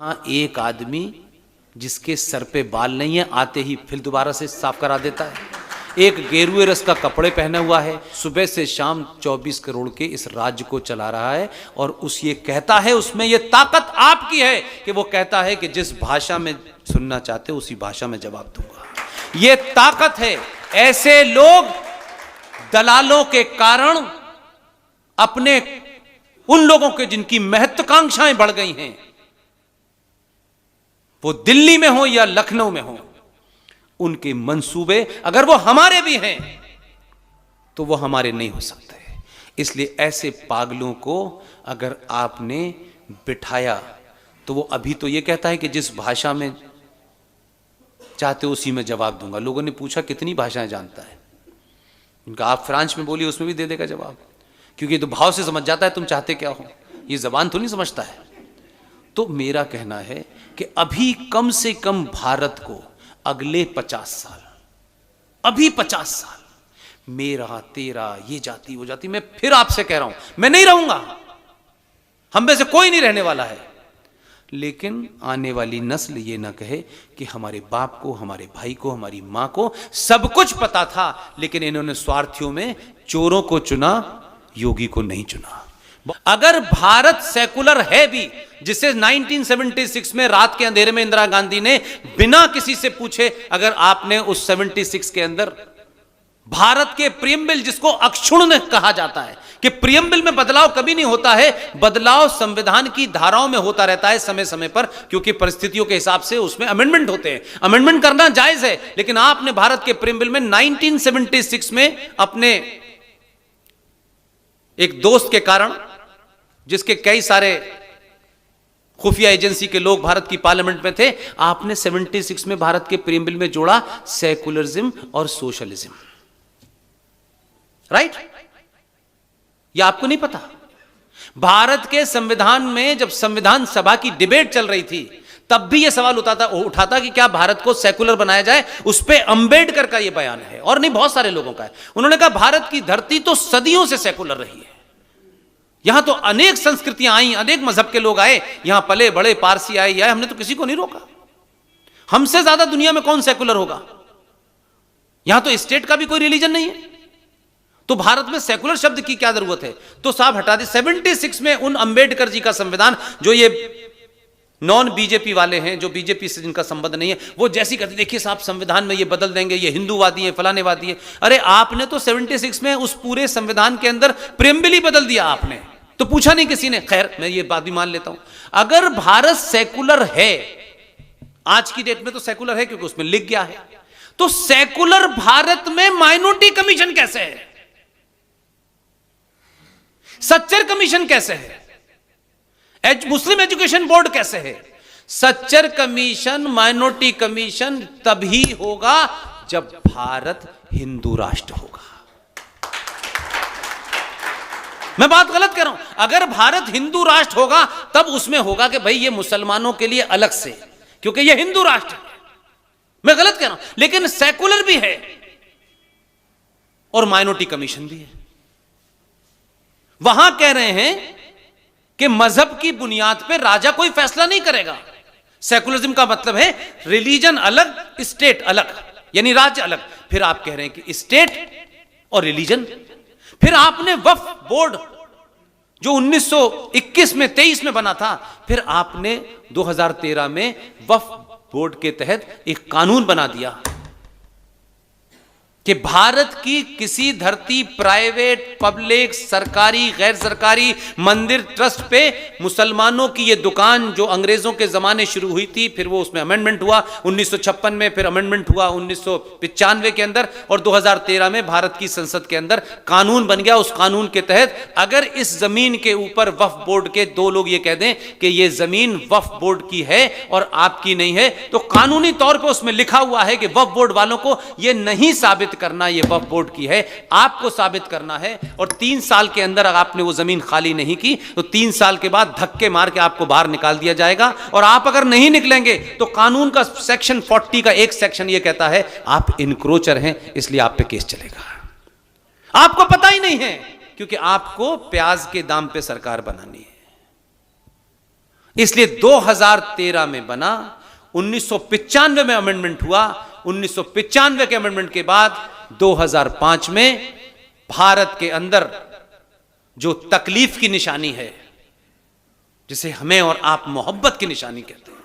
हाँ, एक आदमी जिसके सर पे बाल नहीं है आते ही फिर दोबारा से साफ करा देता है। एक गेरुए रस का कपड़े पहना हुआ है, सुबह से शाम 24 करोड़ के इस राज्य को चला रहा है और उस ये कहता है, उसमें ये ताकत आपकी है कि वो कहता है कि जिस भाषा में सुनना चाहते हो उसी भाषा में जवाब दूंगा। ये ताकत है। ऐसे लोग दलालों के कारण अपने उन लोगों के जिनकी महत्वाकांक्षाएं बढ़ गई हैं, वो दिल्ली में हो या लखनऊ में हो, उनके मंसूबे अगर वो हमारे भी हैं तो वो हमारे नहीं हो सकते। इसलिए ऐसे पागलों को अगर आपने बिठाया तो वो अभी तो ये कहता है कि जिस भाषा में चाहते हो उसी में जवाब दूंगा। लोगों ने पूछा कितनी भाषाएं जानता है, उनका आप फ्रांस में बोलिए उसमें भी दे देगा जवाब, क्योंकि तो भाव से समझ जाता है तुम चाहते क्या हो, ये जबान तो नहीं समझता है। तो मेरा कहना है कि अभी कम से कम भारत को अगले 50 साल, अभी 50 साल मेरा तेरा ये जाति वो जाति, मैं फिर आपसे कह रहा हूं मैं नहीं रहूंगा, हम में से कोई नहीं रहने वाला है, लेकिन आने वाली नस्ल ये ना कहे कि हमारे बाप को, हमारे भाई को, हमारी मां को सब कुछ पता था लेकिन इन्होंने स्वार्थियों में चोरों को चुना, योगी को नहीं चुना। अगर भारत सेकुलर है भी, जिसे 1976 में रात के अंधेरे में इंदिरा गांधी ने बिना किसी से पूछे, अगर आपने उस 76 के अंदर भारत के प्रियम्बल, जिसको अक्षुण्ण कहा जाता है कि प्रियम्बल में बदलाव कभी नहीं होता है, बदलाव संविधान की धाराओं में होता रहता है समय समय पर, क्योंकि परिस्थितियों के हिसाब से उसमें अमेंडमेंट होते हैं, अमेंडमेंट करना जायज है। लेकिन आपने भारत के प्रियम्बल में 1976 में अपने एक दोस्त के कारण, जिसके कई सारे खुफिया एजेंसी के लोग भारत की पार्लियामेंट में थे, आपने 76 में भारत के प्रियम्बल में जोड़ा सेकुलरिज्म और सोशलिज्म। राइट? यह आपको नहीं पता? भारत के संविधान में जब संविधान सभा की डिबेट चल रही थी तब भी यह सवाल उठाता कि क्या भारत को सेकुलर बनाया जाए। उस पर अंबेडकर का यह बयान है और नहीं बहुत सारे लोगों का है। उन्होंने कहा भारत की धरती तो सदियों से सेकुलर रही है, यहां तो अनेक संस्कृतियां आई, अनेक मजहब के लोग आए, यहां पले बड़े, पारसी आए, या हमने तो किसी को नहीं रोका। हमसे ज्यादा दुनिया में कौन सेकुलर होगा? यहां तो स्टेट का भी कोई रिलीजन नहीं है, तो भारत में सेकुलर शब्द की क्या जरूरत है? तो साहब हटा दे। 76 में उन अंबेडकर जी का संविधान, जो ये नॉन बीजेपी वाले हैं, जो बीजेपी से जिनका संबंध नहीं है, वो जैसी कहते देखिए साहब संविधान में ये बदल देंगे, ये हिंदूवादी है, फलानेवादी है। अरे आपने तो 76 में उस पूरे संविधान के अंदर प्रियम्बल ही बदल दिया, आपने तो पूछा नहीं किसी ने। खैर मैं ये बात भी मान लेता हूं, अगर भारत सेकुलर है, आज की डेट में तो सेकुलर है क्योंकि उसमें लिख गया है, तो सेकुलर भारत में माइनॉरिटी कमीशन कैसे है? सच्चर कमीशन कैसे है? मुस्लिम एजुकेशन बोर्ड कैसे है? सच्चर कमीशन, माइनॉरिटी कमीशन तभी होगा जब भारत हिंदू राष्ट्र होगा। मैं बात गलत कह रहा हूं? अगर भारत हिंदू राष्ट्र होगा तब उसमें होगा कि भाई ये मुसलमानों के लिए अलग से, क्योंकि ये हिंदू राष्ट्र है। मैं गलत कह रहा हूं? लेकिन सेकुलर भी है और माइनॉरिटी कमीशन भी है। वहां कह रहे हैं कि मजहब की बुनियाद पर राजा कोई फैसला नहीं करेगा। सेकुलरिज्म का मतलब है रिलीजन अलग, स्टेट अलग, यानी राज्य अलग। फिर आप कह रहे हैं कि स्टेट और रिलीजन। फिर आपने वक्फ बोर्ड जो 1921 में 23 में बना था, फिर आपने 2013 में वक्फ बोर्ड के तहत एक कानून बना दिया कि भारत की किसी धरती, प्राइवेट, पब्लिक, सरकारी, गैर सरकारी, मंदिर, ट्रस्ट पे मुसलमानों की ये दुकान जो अंग्रेजों के जमाने शुरू हुई थी, फिर वो उसमें अमेंडमेंट हुआ 1956 में, फिर अमेंडमेंट हुआ 1995 के अंदर, और 2013 में भारत की संसद के अंदर कानून बन गया। उस कानून के तहत अगर इस जमीन के ऊपर वक्फ बोर्ड के दो लोग ये कह दें कि ये जमीन वक्फ बोर्ड की है और आपकी नहीं है, तो कानूनी तौर पर उसमें लिखा हुआ है कि वक्फ बोर्ड वालों को यह नहीं साबित करना ये वक्फ बोर्ड की है, आपको साबित करना है। और 3 साल के अंदर अगर आपने वो जमीन खाली नहीं की तो 3 साल के बाद धक्के मार के आपको बाहर निकाल दिया जाएगा। और आप अगर नहीं निकलेंगे तो कानून का सेक्शन 40 का एक सेक्शन ये कहता है आप इनक्रोचर हैं, इसलिए आप पे केस चलेगा। आपको पता ही नहीं है क्योंकि आपको प्याज के दाम पे सरकार बनानी है। इसलिए 2013 में बना, 1995 में अमेंडमेंट हुआ, 1995 के अमेंडमेंट के बाद 2005 में भारत के अंदर जो तकलीफ की निशानी है, जिसे हमें और आप मोहब्बत की निशानी कहते हैं,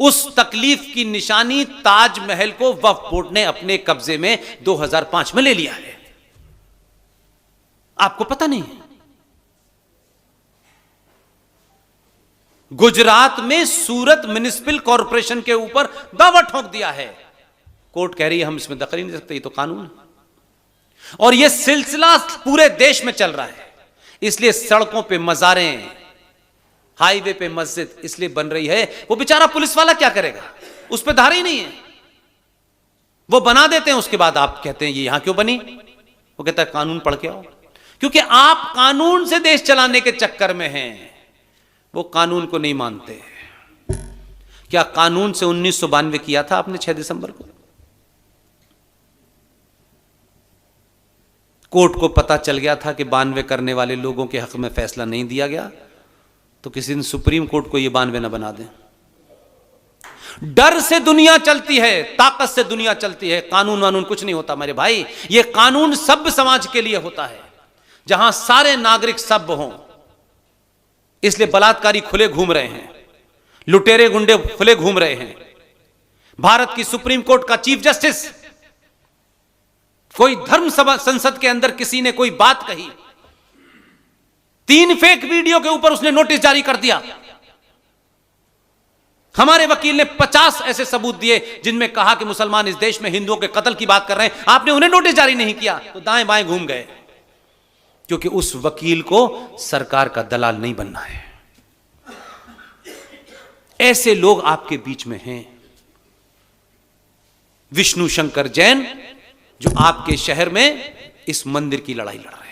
उस तकलीफ की निशानी ताजमहल को वक्फ बोर्ड ने अपने कब्जे में 2005 में ले लिया है। आपको पता नहीं है? गुजरात में सूरत म्युनिसिपल कॉरपोरेशन के ऊपर दावा ठोक दिया है, कोर्ट कह रही है हम इसमें दखल ही नहीं सकते, ये तो कानून है। और यह सिलसिला पूरे देश में चल रहा है। इसलिए सड़कों पे मज़ारें, हाईवे पे मस्जिद इसलिए बन रही है। वो बेचारा पुलिस वाला क्या करेगा, उस पर धारा ही नहीं है। वो बना देते हैं, उसके बाद आप कहते हैं ये यहां क्यों बनी? वो कहता है कानून पढ़ के आओ। क्योंकि आप कानून से देश चलाने के चक्कर में हैं, वो कानून को नहीं मानते। क्या कानून से 1992 किया था आपने 6 दिसंबर को? कोर्ट को पता चल गया था कि 92 करने वाले लोगों के हक में फैसला नहीं दिया गया, तो किसी दिन सुप्रीम कोर्ट को यह 92 ना बना दें। डर से दुनिया चलती है, ताकत से दुनिया चलती है। कानून वानून कुछ नहीं होता मेरे भाई। यह कानून सभ्य समाज के लिए होता है, जहां सारे नागरिक सभ्य हों। इसलिए बलात्कारी खुले घूम रहे हैं, लुटेरे गुंडे खुले घूम रहे हैं। भारत की सुप्रीम कोर्ट का चीफ जस्टिस, कोई धर्म सभा संसद के अंदर किसी ने कोई बात कही, 3 फेक वीडियो के ऊपर उसने नोटिस जारी कर दिया। हमारे वकील ने 50 ऐसे सबूत दिए जिनमें कहा कि मुसलमान इस देश में हिंदुओं के कत्ल की बात कर रहे हैं, आपने उन्हें नोटिस जारी नहीं किया, तो दाएं बाएं घूम गए। क्योंकि उस वकील को सरकार का दलाल नहीं बनना है। ऐसे लोग आपके बीच में हैं। विष्णु शंकर जैन जो आपके शहर में इस मंदिर की लड़ाई लड़ रहे हैं।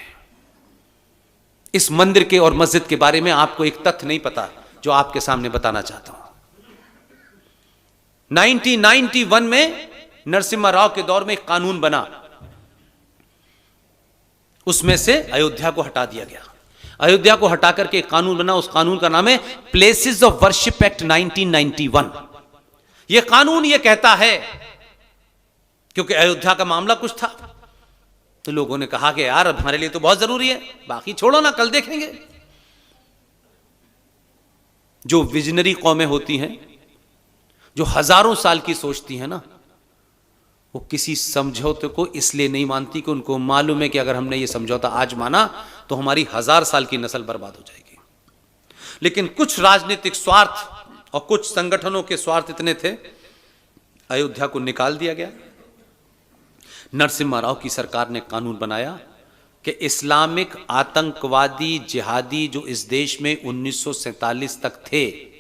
इस मंदिर के और मस्जिद के बारे में आपको एक तथ्य नहीं पता जो आपके सामने बताना चाहता हूं। 1991 में नरसिम्हा राव के दौर में एक कानून बना, उसमें से अयोध्या को हटा दिया गया। अयोध्या को हटा करके एक कानून बना, उस कानून का नाम है प्लेसेस ऑफ वर्शिप एक्ट 1991। यह कानून यह कहता है, क्योंकि अयोध्या का मामला कुछ था, तो लोगों ने कहा कि यार अब हमारे लिए तो बहुत जरूरी है, बाकी छोड़ो ना, कल देखेंगे। जो विजनरी कौमें होती हैं, जो हजारों साल की सोचती हैं ना, वो किसी समझौते को इसलिए नहीं मानती कि उनको मालूम है कि अगर हमने ये समझौता आज माना तो हमारी 1000 साल की नस्ल बर्बाद हो जाएगी। लेकिन कुछ राजनीतिक स्वार्थ और कुछ संगठनों के स्वार्थ इतने थे, अयोध्या को निकाल दिया गया। नरसिम्हा राव की सरकार ने कानून बनाया कि इस्लामिक आतंकवादी जिहादी जो इस देश में 1947 तक थे,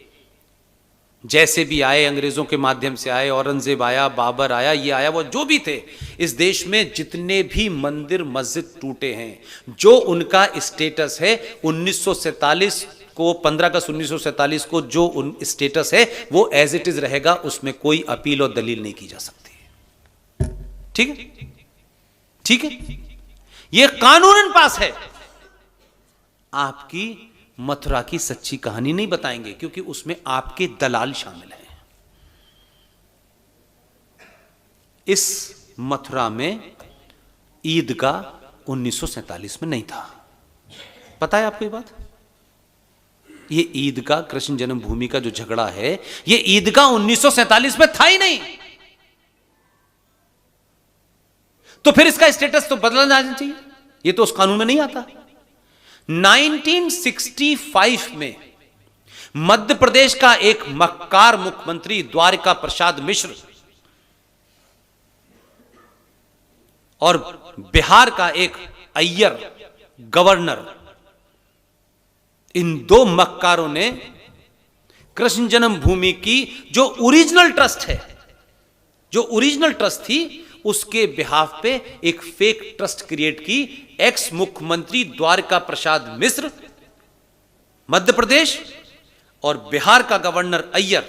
जैसे भी आए, अंग्रेजों के माध्यम से आए, औरंगजेब आया, बाबर आया, ये आया, वो जो भी थे, इस देश में जितने भी मंदिर मस्जिद टूटे हैं, जो उनका स्टेटस है 1947 को, 15 अगस्त 1947 को जो उन स्टेटस है वो एज इट इज रहेगा, उसमें कोई अपील और दलील नहीं की जा सकती। ठीक है, ठीक है, ये कानूनन पास है। आपकी मथुरा की सच्ची कहानी नहीं बताएंगे, क्योंकि उसमें आपके दलाल शामिल हैं। इस मथुरा में ईदगाह 1947 में नहीं था। पता है आपको ये बात? ये ईदगाह, कृष्ण जन्मभूमि का जो झगड़ा है, ये ईदगाह 1947 में था ही नहीं। तो फिर इसका स्टेटस तो बदलना जाना चाहिए, ये तो उस कानून में नहीं आता। 1965 में मध्य प्रदेश का एक मक्कार मुख्यमंत्री द्वारिका प्रसाद मिश्र और बिहार का एक अय्यर गवर्नर, इन दो मक्कारों ने कृष्ण जन्मभूमि की जो ओरिजिनल ट्रस्ट है, जो ओरिजिनल ट्रस्ट थी, उसके बिहाफ पे एक फेक ट्रस्ट क्रिएट की। एक्स मुख्यमंत्री द्वारिका प्रसाद मिश्र मध्य प्रदेश और बिहार का गवर्नर अय्यर,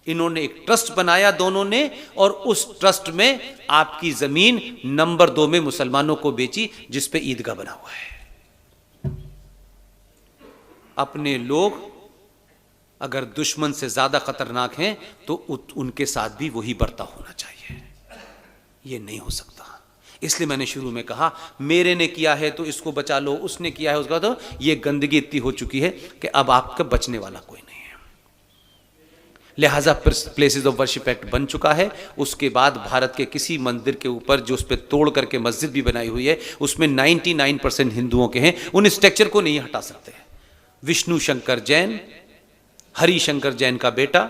इन्होंने एक ट्रस्ट बनाया दोनों ने, और उस ट्रस्ट में आपकी जमीन नंबर 2 में मुसलमानों को बेची, जिस पे ईदगाह बना हुआ है। अपने लोग अगर दुश्मन से ज्यादा खतरनाक हैं तो उनके साथ भी वही बर्ताव होना चाहिए। ये नहीं हो सकता। इसलिए मैंने शुरू में कहा, मेरे ने किया है तो इसको बचा लो, उसने किया है उसका, तो ये गंदगी इतनी हो चुकी है कि अब आपका बचने वाला कोई नहीं है। लिहाजा प्लेसेस ऑफ वर्शिप एक्ट बन चुका है। उसके बाद भारत के किसी मंदिर के ऊपर जो उस पर तोड़ करके मस्जिद भी बनाई हुई है, उसमें 99% हिंदुओं के हैं, उन स्ट्रक्चर को नहीं हटा सकते। विष्णु शंकर जैन, हरिशंकर जैन का बेटा,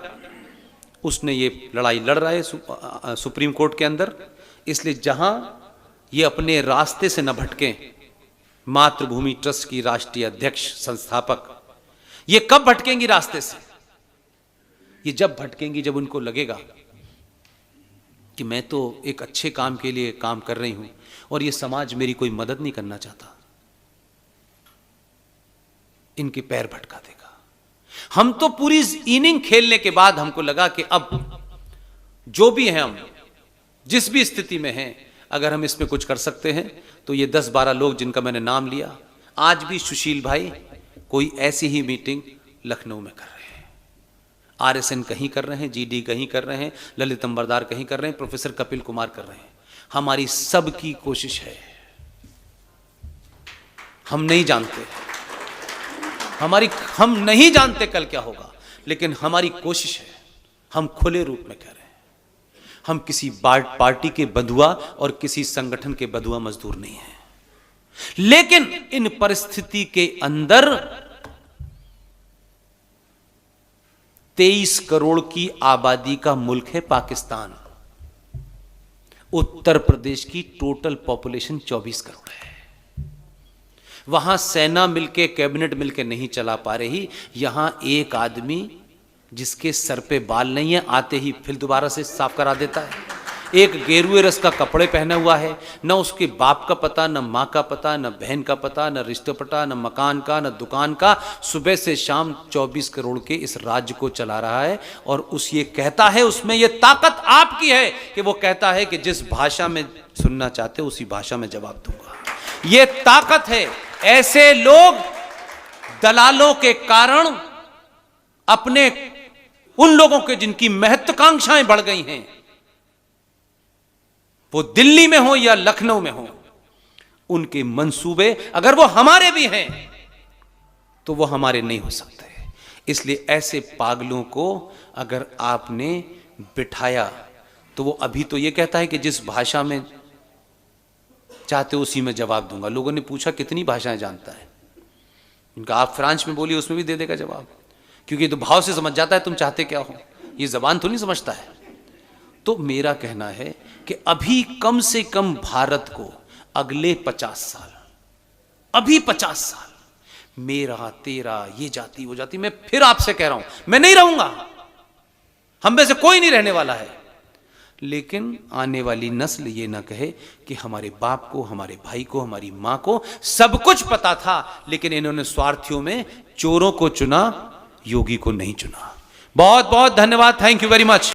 उसने ये लड़ाई लड़ रहा है सुप्रीम कोर्ट के अंदर। इसलिए जहां ये अपने रास्ते से न भटकें, मातृभूमि ट्रस्ट की राष्ट्रीय अध्यक्ष संस्थापक, ये कब भटकेंगी रास्ते से? ये जब भटकेंगी जब उनको लगेगा कि मैं तो एक अच्छे काम के लिए काम कर रही हूं और ये समाज मेरी कोई मदद नहीं करना चाहता, इनके पैर भटका देगा। हम तो पूरी इनिंग खेलने के बाद हमको लगा कि अब जो भी हैं, हम जिस भी स्थिति में हैं, अगर हम इसमें कुछ कर सकते हैं तो ये 10-12 लोग जिनका मैंने नाम लिया, आज भी सुशील भाई कोई ऐसी ही मीटिंग लखनऊ में कर रहे हैं, RSN कहीं कर रहे हैं, GD कहीं कर रहे हैं, ललित अंबरदार कहीं कर रहे हैं, प्रोफेसर कपिल कुमार कर रहे हैं। हमारी सबकी कोशिश है, हम नहीं जानते कल क्या होगा, लेकिन हमारी कोशिश है, हम खुले रूप में कह रहे हैं, हम किसी पार्टी के बंधुआ और किसी संगठन के बंधुआ मजदूर नहीं हैं। लेकिन इन परिस्थिति के अंदर 23 करोड़ की आबादी का मुल्क है पाकिस्तान। उत्तर प्रदेश की टोटल पॉपुलेशन 24 करोड़ है। वहां सेना मिलके, कैबिनेट मिलके नहीं चला पा रही। यहां एक आदमी जिसके सर पे बाल नहीं है, आते ही फिर दोबारा से साफ करा देता है। एक गेरुए रस का कपड़े पहना हुआ है, न उसके बाप का पता, न माँ का पता, न बहन का पता, न रिश्ते पता, न मकान का, न दुकान का। सुबह से शाम 24 करोड़ के इस राज्य को चला रहा है। और उस ये कहता है, उसमें ये ताकत आपकी है कि वो कहता है कि जिस भाषा में सुनना चाहते हो उसी भाषा में जवाब दूंगा। ये ताकत है। ऐसे लोग दलालों के कारण अपने उन लोगों के जिनकी महत्वाकांक्षाएं बढ़ गई हैं, वो दिल्ली में हो या लखनऊ में हो, उनके मंसूबे अगर वो हमारे भी हैं तो वो हमारे नहीं हो सकते। इसलिए ऐसे पागलों को अगर आपने बिठाया तो वो अभी तो ये कहता है कि जिस भाषा में चाहते उसी में जवाब दूंगा। लोगों ने पूछा कितनी भाषाएं जानता है, इनका आप फ्रांस में बोलिए उसमें भी दे देगा जवाब, क्योंकि तो भाव से समझ जाता है तुम चाहते क्या हो, ये जबान तो नहीं समझता है। तो मेरा कहना है कि अभी कम से कम भारत को अगले 50 साल, अभी 50 साल, मेरा तेरा, ये जाति वो जाति, मैं फिर आपसे कह रहा हूं, मैं नहीं रहूंगा, हम में से कोई नहीं रहने वाला है। लेकिन आने वाली नस्ल ये ना कहे कि हमारे बाप को, हमारे भाई को, हमारी मां को सब कुछ पता था, लेकिन इन्होंने स्वार्थियों में चोरों को चुना, योगी को नहीं चुना। बहुत बहुत धन्यवाद। Thank you very much.